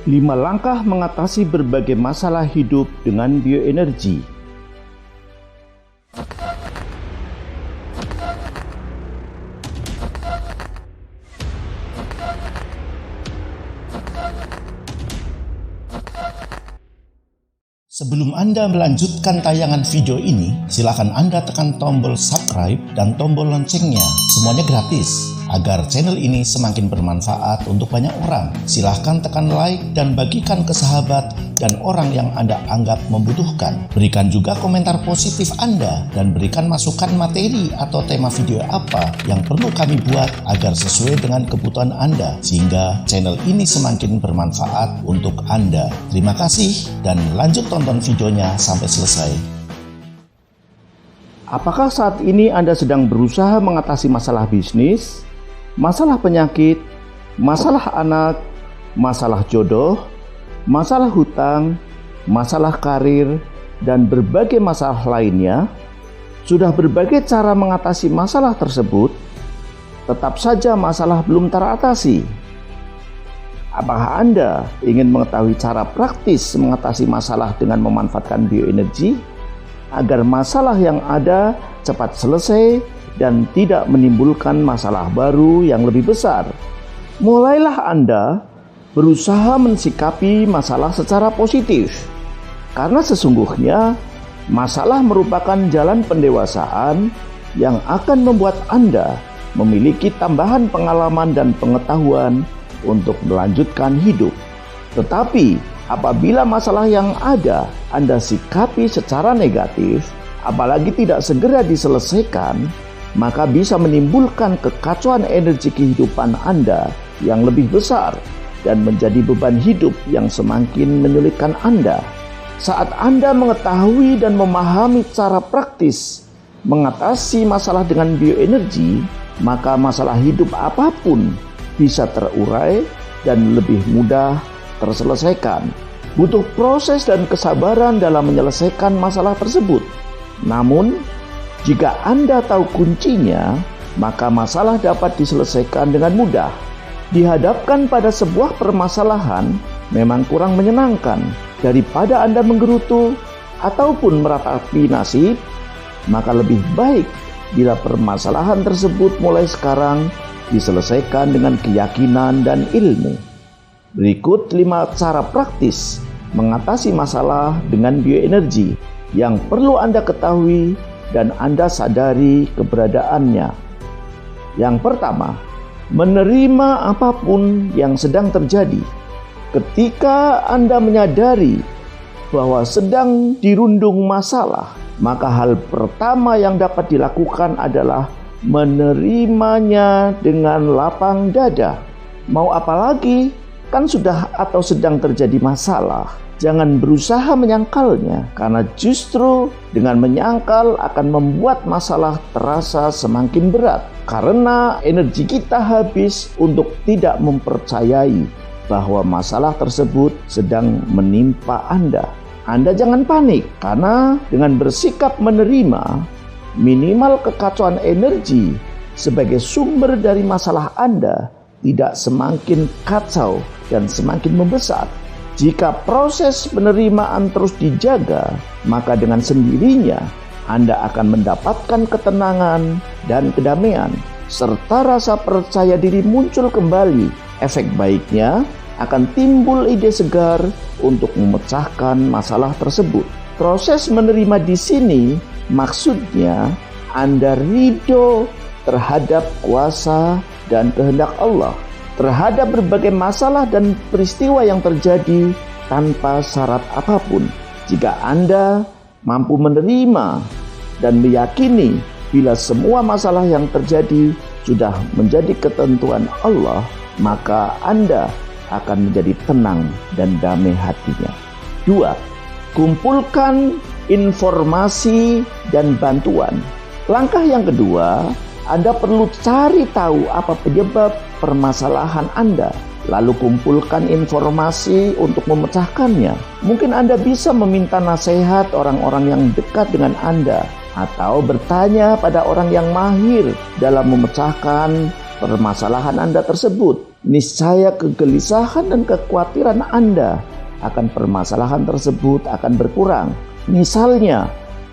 5 langkah mengatasi berbagai masalah hidup dengan bioenergi. Sebelum Anda melanjutkan tayangan video ini, silakan Anda tekan tombol subscribe dan tombol loncengnya. Semuanya gratis, agar channel ini semakin bermanfaat untuk banyak orang. Silahkan tekan like dan bagikan ke sahabat dan orang yang Anda anggap membutuhkan. Berikan juga komentar positif Anda dan berikan masukan materi atau tema video apa yang perlu kami buat agar sesuai dengan kebutuhan Anda, sehingga channel ini semakin bermanfaat untuk Anda. Terima kasih dan lanjut tonton videonya sampai selesai. Apakah saat ini Anda sedang berusaha mengatasi masalah bisnis, masalah penyakit, masalah anak, masalah jodoh, masalah hutang, masalah karir, dan berbagai masalah lainnya? Sudah berbagai cara mengatasi masalah tersebut, tetap saja masalah belum teratasi. Apakah Anda ingin mengetahui cara praktis mengatasi masalah dengan memanfaatkan bioenergi agar masalah yang ada cepat selesai dan tidak menimbulkan masalah baru yang lebih besar? Mulailah Anda berusaha mensikapi masalah secara positif, karena sesungguhnya masalah merupakan jalan pendewasaan yang akan membuat Anda memiliki tambahan pengalaman dan pengetahuan untuk melanjutkan hidup. Tetapi apabila masalah yang ada Anda sikapi secara negatif, apalagi tidak segera diselesaikan, maka bisa menimbulkan kekacauan energi kehidupan Anda yang lebih besar dan menjadi beban hidup yang semakin menyulitkan Anda. Saat Anda mengetahui dan memahami cara praktis mengatasi masalah dengan bioenergi, maka masalah hidup apapun bisa terurai dan lebih mudah terselesaikan. Butuh proses dan kesabaran dalam menyelesaikan masalah tersebut. Namun, jika Anda tahu kuncinya, maka masalah dapat diselesaikan dengan mudah. Dihadapkan pada sebuah permasalahan memang kurang menyenangkan. Daripada Anda menggerutu ataupun meratapi nasib, maka lebih baik bila permasalahan tersebut mulai sekarang diselesaikan dengan keyakinan dan ilmu. Berikut 5 cara praktis mengatasi masalah dengan bioenergi yang perlu Anda ketahui dan Anda sadari keberadaannya. Yang pertama, menerima apapun yang sedang terjadi. Ketika Anda menyadari bahwa sedang dirundung masalah, maka hal pertama yang dapat dilakukan adalah menerimanya dengan lapang dada. Mau apa lagi? Kan sudah atau sedang terjadi masalah. Jangan berusaha menyangkalnya, karena justru dengan menyangkal akan membuat masalah terasa semakin berat. Karena energi kita habis untuk tidak mempercayai bahwa masalah tersebut sedang menimpa Anda. Anda jangan panik, karena dengan bersikap menerima, minimal kekacauan energi sebagai sumber dari masalah Anda tidak semakin kacau dan semakin membesar. Jika proses penerimaan terus dijaga, maka dengan sendirinya Anda akan mendapatkan ketenangan dan kedamaian, serta rasa percaya diri muncul kembali. Efek baiknya akan timbul ide segar untuk memecahkan masalah tersebut. Proses menerima di sini maksudnya Anda ridho terhadap kuasa dan kehendak Allah, terhadap berbagai masalah dan peristiwa yang terjadi tanpa syarat apapun. Jika Anda mampu menerima dan meyakini bila semua masalah yang terjadi sudah menjadi ketentuan Allah, maka Anda akan menjadi tenang dan damai hatinya. 2. Kumpulkan informasi dan bantuan. Langkah yang kedua, Anda perlu cari tahu apa penyebab permasalahan Anda, lalu kumpulkan informasi untuk memecahkannya. Mungkin Anda bisa meminta nasihat orang-orang yang dekat dengan Anda, atau bertanya pada orang yang mahir dalam memecahkan permasalahan Anda tersebut. niscaya kegelisahan dan kekhawatiran Anda akan permasalahan tersebut akan berkurang. Misalnya,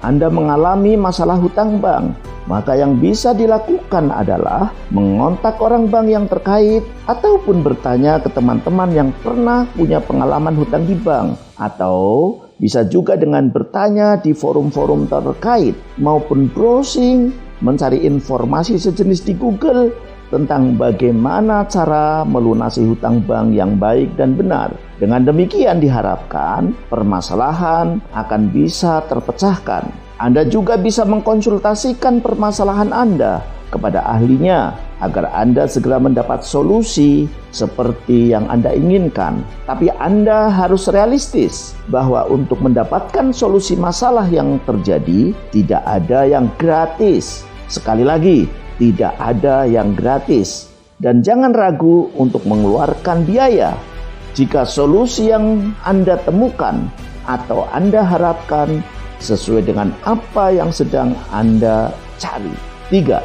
Anda mengalami masalah hutang bank, maka yang bisa dilakukan adalah mengontak orang bank yang terkait ataupun bertanya ke teman-teman yang pernah punya pengalaman hutang di bank, atau bisa juga dengan bertanya di forum-forum terkait maupun browsing mencari informasi sejenis di Google tentang bagaimana cara melunasi hutang bank yang baik dan benar. Dengan demikian diharapkan permasalahan akan bisa terpecahkan. Anda juga bisa mengkonsultasikan permasalahan Anda kepada ahlinya agar Anda segera mendapat solusi seperti yang Anda inginkan. Tapi Anda harus realistis bahwa untuk mendapatkan solusi masalah yang terjadi tidak ada yang gratis. Sekali lagi, tidak ada yang gratis. Dan jangan ragu untuk mengeluarkan biaya jika solusi yang Anda temukan atau Anda harapkan sesuai dengan apa yang sedang Anda cari. 3.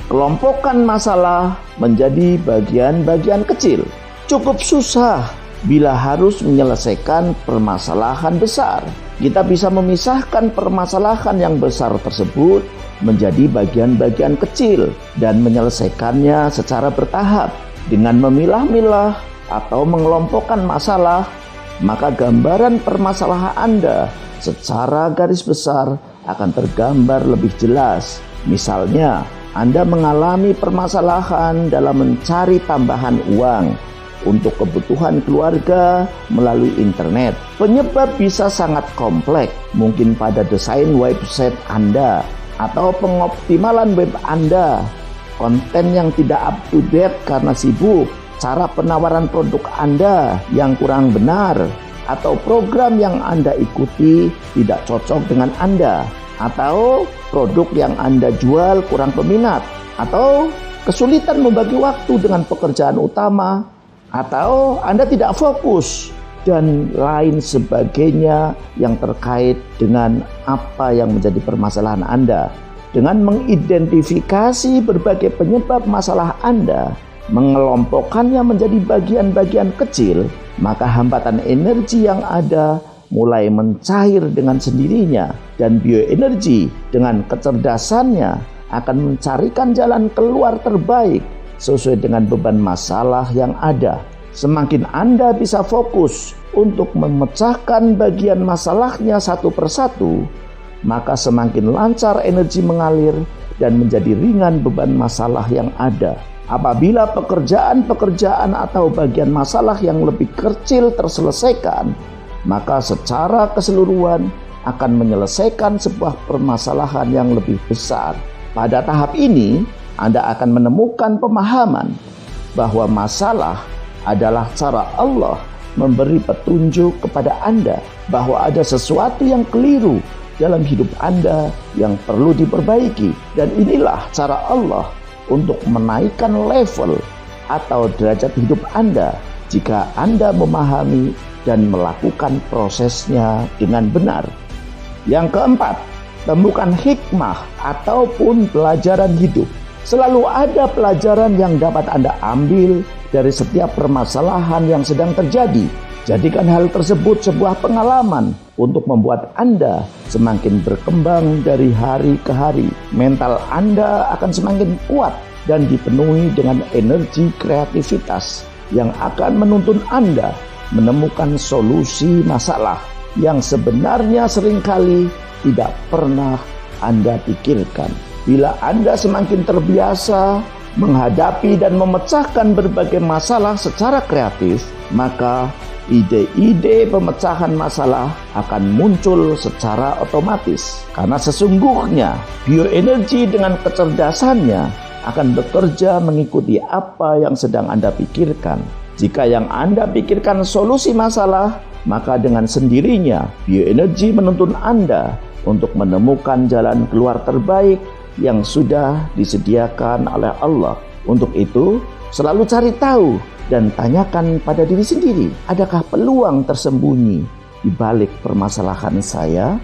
Kelompokkan masalah menjadi bagian-bagian kecil. Cukup susah bila harus menyelesaikan permasalahan besar. Kita bisa memisahkan permasalahan yang besar tersebut menjadi bagian-bagian kecil dan menyelesaikannya secara bertahap. Dengan memilah-milah atau mengelompokkan masalah, maka gambaran permasalahan Anda secara garis besar akan tergambar lebih jelas. Misalnya, Anda mengalami permasalahan dalam mencari tambahan uang untuk kebutuhan keluarga melalui internet. Penyebab bisa sangat kompleks, mungkin pada desain website Anda atau pengoptimalan web Anda, konten yang tidak up to date karena sibuk, cara penawaran produk Anda yang kurang benar, atau program yang Anda ikuti tidak cocok dengan Anda, atau produk yang Anda jual kurang peminat, atau kesulitan membagi waktu dengan pekerjaan utama, atau Anda tidak fokus, dan lain sebagainya yang terkait dengan apa yang menjadi permasalahan Anda. Dengan mengidentifikasi berbagai penyebab masalah Anda, mengelompokkannya menjadi bagian-bagian kecil, maka hambatan energi yang ada mulai mencair dengan sendirinya, dan bioenergi dengan kecerdasannya akan mencarikan jalan keluar terbaik sesuai dengan beban masalah yang ada. Semakin Anda bisa fokus untuk memecahkan bagian masalahnya satu persatu, maka semakin lancar energi mengalir dan menjadi ringan beban masalah yang ada. Apabila pekerjaan-pekerjaan atau bagian masalah yang lebih kecil terselesaikan, maka secara keseluruhan akan menyelesaikan sebuah permasalahan yang lebih besar. Pada tahap ini, Anda akan menemukan pemahaman bahwa masalah adalah cara Allah memberi petunjuk kepada Anda bahwa ada sesuatu yang keliru dalam hidup Anda yang perlu diperbaiki. Dan inilah cara Allah untuk menaikkan level atau derajat hidup Anda jika Anda memahami dan melakukan prosesnya dengan benar. Yang keempat, temukan hikmah ataupun pelajaran hidup. Selalu ada pelajaran yang dapat Anda ambil dari setiap permasalahan yang sedang terjadi. Jadikan hal tersebut sebuah pengalaman untuk membuat Anda semakin berkembang dari hari ke hari. Mental Anda akan semakin kuat dan dipenuhi dengan energi kreativitas yang akan menuntun Anda menemukan solusi masalah yang sebenarnya seringkali tidak pernah Anda pikirkan. Bila Anda semakin terbiasa menghadapi dan memecahkan berbagai masalah secara kreatif, maka ide-ide pemecahan masalah akan muncul secara otomatis. Karena sesungguhnya bioenergi dengan kecerdasannya akan bekerja mengikuti apa yang sedang Anda pikirkan. Jika yang Anda pikirkan solusi masalah, maka dengan sendirinya bioenergi menuntun Anda untuk menemukan jalan keluar terbaik yang sudah disediakan oleh Allah. Untuk itu, selalu cari tahu dan tanyakan pada diri sendiri, adakah peluang tersembunyi di balik permasalahan saya?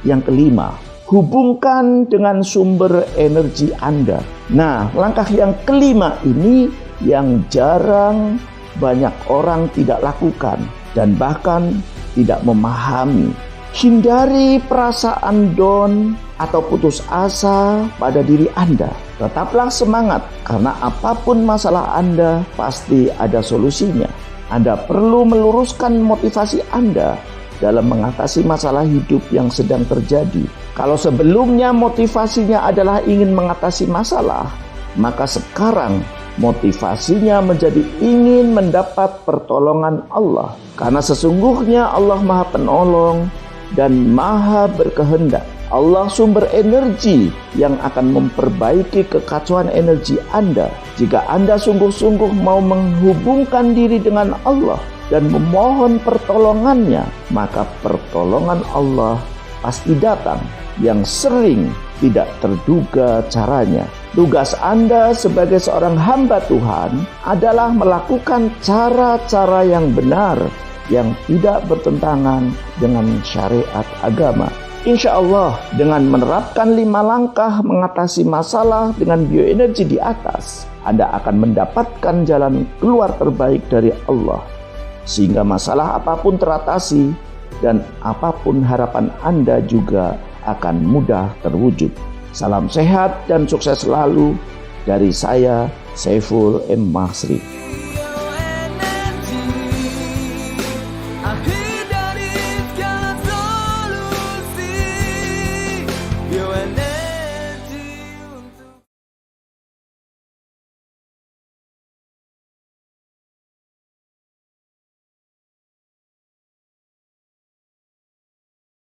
Yang kelima, hubungkan dengan sumber energi Anda. Nah, langkah yang kelima ini yang jarang banyak orang tidak lakukan dan bahkan tidak memahami. Hindari perasaan down atau putus asa pada diri Anda. Tetaplah semangat karena apapun masalah Anda pasti ada solusinya. Anda perlu meluruskan motivasi Anda dalam mengatasi masalah hidup yang sedang terjadi. Kalau sebelumnya motivasinya adalah ingin mengatasi masalah, maka sekarang motivasinya menjadi ingin mendapat pertolongan Allah. Karena sesungguhnya Allah Maha Penolong dan Maha Berkehendak. Allah sumber energi yang akan memperbaiki kekacauan energi Anda. Jika Anda sungguh-sungguh mau menghubungkan diri dengan Allah dan memohon pertolongannya, maka pertolongan Allah pasti datang yang sering tidak terduga caranya. Tugas Anda sebagai seorang hamba Tuhan adalah melakukan cara-cara yang benar yang tidak bertentangan dengan syariat agama. Insya Allah dengan menerapkan 5 langkah mengatasi masalah dengan bioenergi di atas, Anda akan mendapatkan jalan keluar terbaik dari Allah. Sehingga masalah apapun teratasi dan apapun harapan Anda juga akan mudah terwujud. Salam sehat dan sukses selalu dari saya, Saiful M. Mahsri.